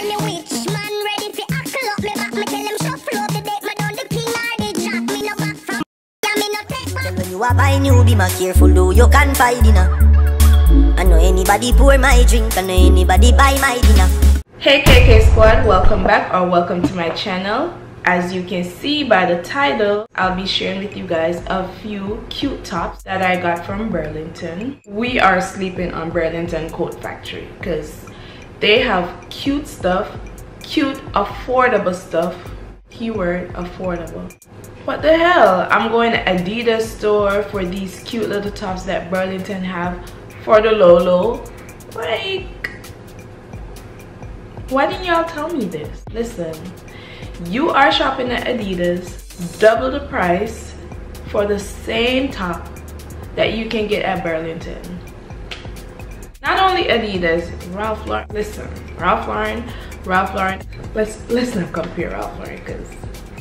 tell you which man ready fi hackle up me back. Me tell him shuffle up the deck. Me down the king or the jack. Me no back from yeah, me no take back. When you are buying, you be more careful, though you can find dinner. I know anybody pour my drink, I know anybody buy my dinner. Hey KK Squad, welcome back or welcome to my channel. As you can see by the title, I'll be sharing with you guys a few cute tops that I got from Burlington. We are sleeping on Burlington Coat Factory because they have cute stuff, cute affordable stuff. Keyword affordable. What the hell? I'm going to Adidas store for these cute little tops that Burlington have for the low. Like, why didn't y'all tell me this? Listen, you are shopping at Adidas, double the price for the same top that you can get at Burlington. Not only Adidas, Ralph Lauren. Listen, Ralph Lauren. Let's not compare Ralph Lauren because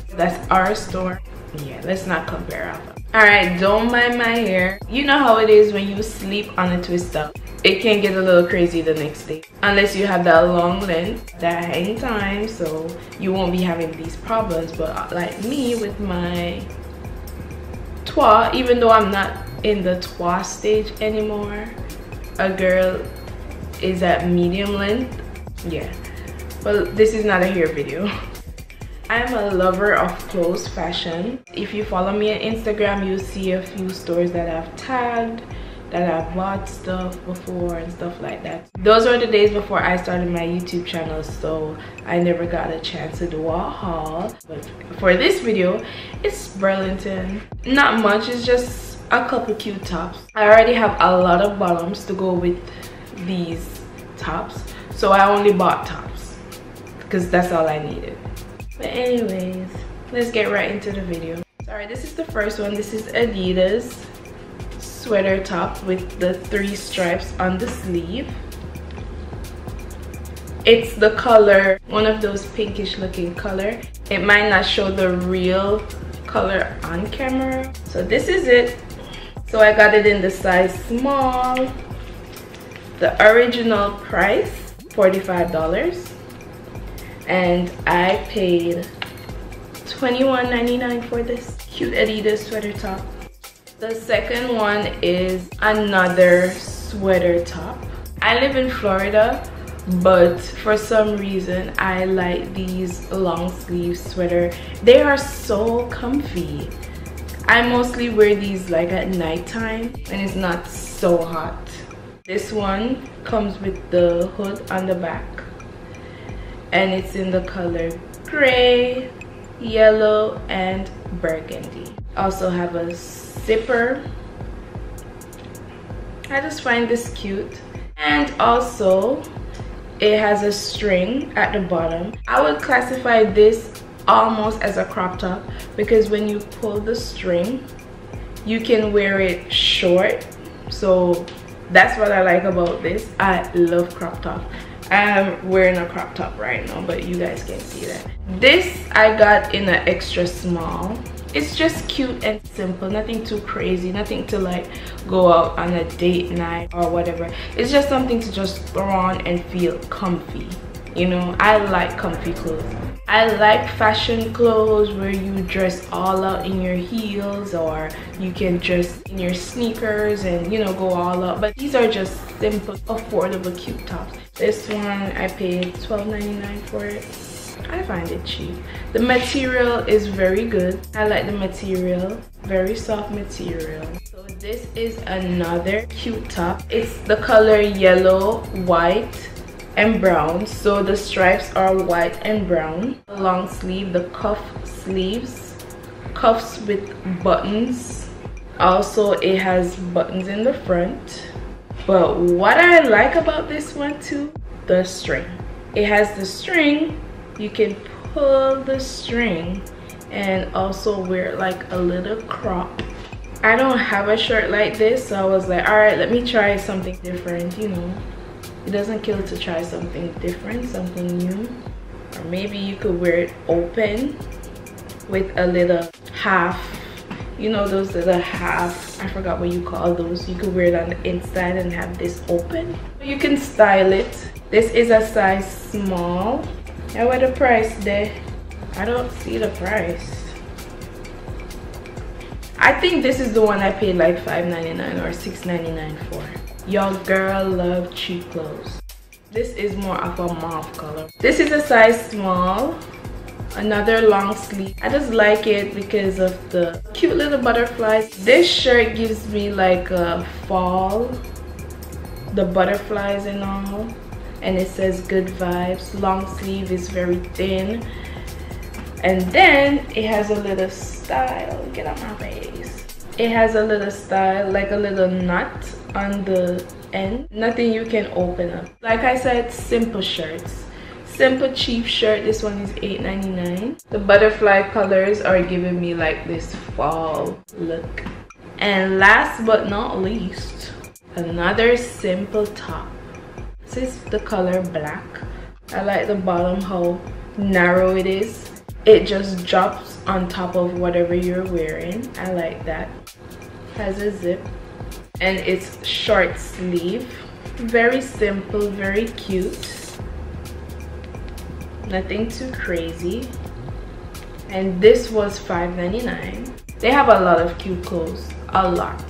that's our store. Yeah, let's not compare Ralph Lauren. Alright, don't mind my hair. You know how it is when you sleep on a twist up. It can get a little crazy the next day. Unless you have that long length, that hang time, so you won't be having these problems. But like me with my twa, even though I'm not in the twa stage anymore, a girl is at medium length. Yeah, but this is not a hair video. I'm a lover of clothes fashion. If you follow me on Instagram, you'll see a few stores that I've tagged, that I've bought stuff before and stuff like that. Those were the days before I started my YouTube channel, so I never got a chance to do a haul. But for this video, it's Burlington. Not much, it's just a couple cute tops. I already have a lot of bottoms to go with these tops, so I only bought tops because that's all I needed. But anyways, let's get right into the video. Sorry, this is the first one. This is Adidas sweater top with the 3 stripes on the sleeve. It's the color, one of those pinkish looking color. It might not show the real color on camera. So this is it. So I got it in the size small. The original price, $45. And I paid $21.99 for this cute Adidas sweater top. The second one is another sweater top. I live in Florida, but for some reason I like these long sleeve sweater. They are so comfy. I mostly wear these like at nighttime when it's not so hot. This one comes with the hood on the back, and it's in the color gray, yellow, and burgundy. Also have a zipper. I just find this cute. And also it has a string at the bottom. I would classify this almost as a crop top because when you pull the string, you can wear it short. So that's what I like about this. I love crop top. I'm wearing a crop top right now, but you guys can see that. This I got in an extra small. It's just cute and simple, nothing too crazy, nothing to like go out on a date night or whatever. It's just something to just throw on and feel comfy. You know, I like comfy clothes. I like fashion clothes where you dress all out in your heels, or you can dress in your sneakers and, you know, go all out. But these are just simple, affordable, cute tops. This one I paid $12.99 for it. I find it cheap. The material is very good. I like the material, very soft material. So this is another cute top. It's the color yellow, white, and brown. So the stripes are white and brown. The long sleeve, the cuff sleeves, cuffs with buttons. Also it has buttons in the front. But what I like about this one too, the string. It has the string. You can pull the string and also wear like a little crop. I don't have a shirt like this, so I was like, all right, let me try something different. You know, it doesn't kill to try something different, something new. Or maybe you could wear it open with a little half, you know, those little half, I forgot what you call those. You could wear it on the inside and have this open. You can style it. This is a size small. And where the price there? I don't see the price. I think this is the one I paid like $5.99 or $6.99 for. Your girl love cheap clothes. This is more of a mauve color. This is a size small. Another long sleeve. I just like it because of the cute little butterflies. This shirt gives me like a fall, the butterflies and all, and it says good vibes. Long sleeve is very thin, and then it has a little style. Get out my face. It has a little style, like a little knot on the end. Nothing you can open up. Like I said, simple shirts. Simple cheap shirt. This one is $8.99. The butterfly colors are giving me like this fall look. And last but not least, another simple top. This is the color black. I like the bottom, how narrow it is. It just drops on top of whatever you're wearing. I like that. Has a zip and it's short sleeve. Very simple, very cute. Nothing too crazy. And this was $5.99. They have a lot of cute clothes, a lot,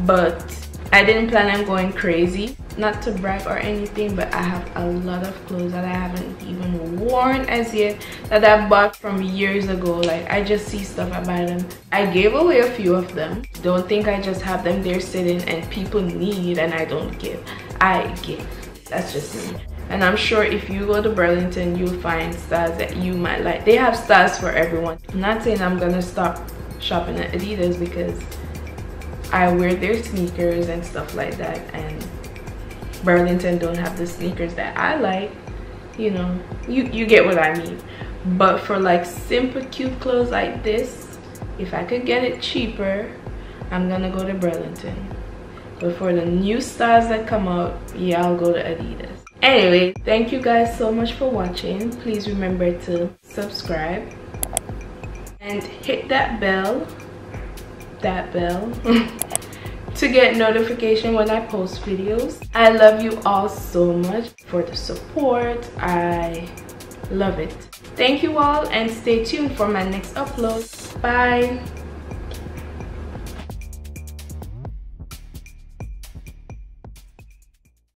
but I didn't plan on going crazy. Not to brag or anything, but I have a lot of clothes that I haven't even worn as yet, that I bought from years ago. Like, I just see stuff, I buy them. I gave away a few of them. Don't think I just have them there sitting and people need and I don't give. I give. That's just me. And I'm sure if you go to Burlington, you'll find styles that you might like. They have styles for everyone. I'm not saying I'm gonna stop shopping at Adidas because I wear their sneakers and stuff like that, and Burlington don't have the sneakers that I like. You know, you get what I mean. But for like simple cute clothes like this, if I could get it cheaper, I'm gonna go to Burlington. But for the new styles that come out, yeah, I'll go to Adidas. Anyway, thank you guys so much for watching. Please remember to subscribe and hit that bell to get notification when I post videos. I love you all so much for the support. I love it. Thank you all and stay tuned for my next upload. Bye.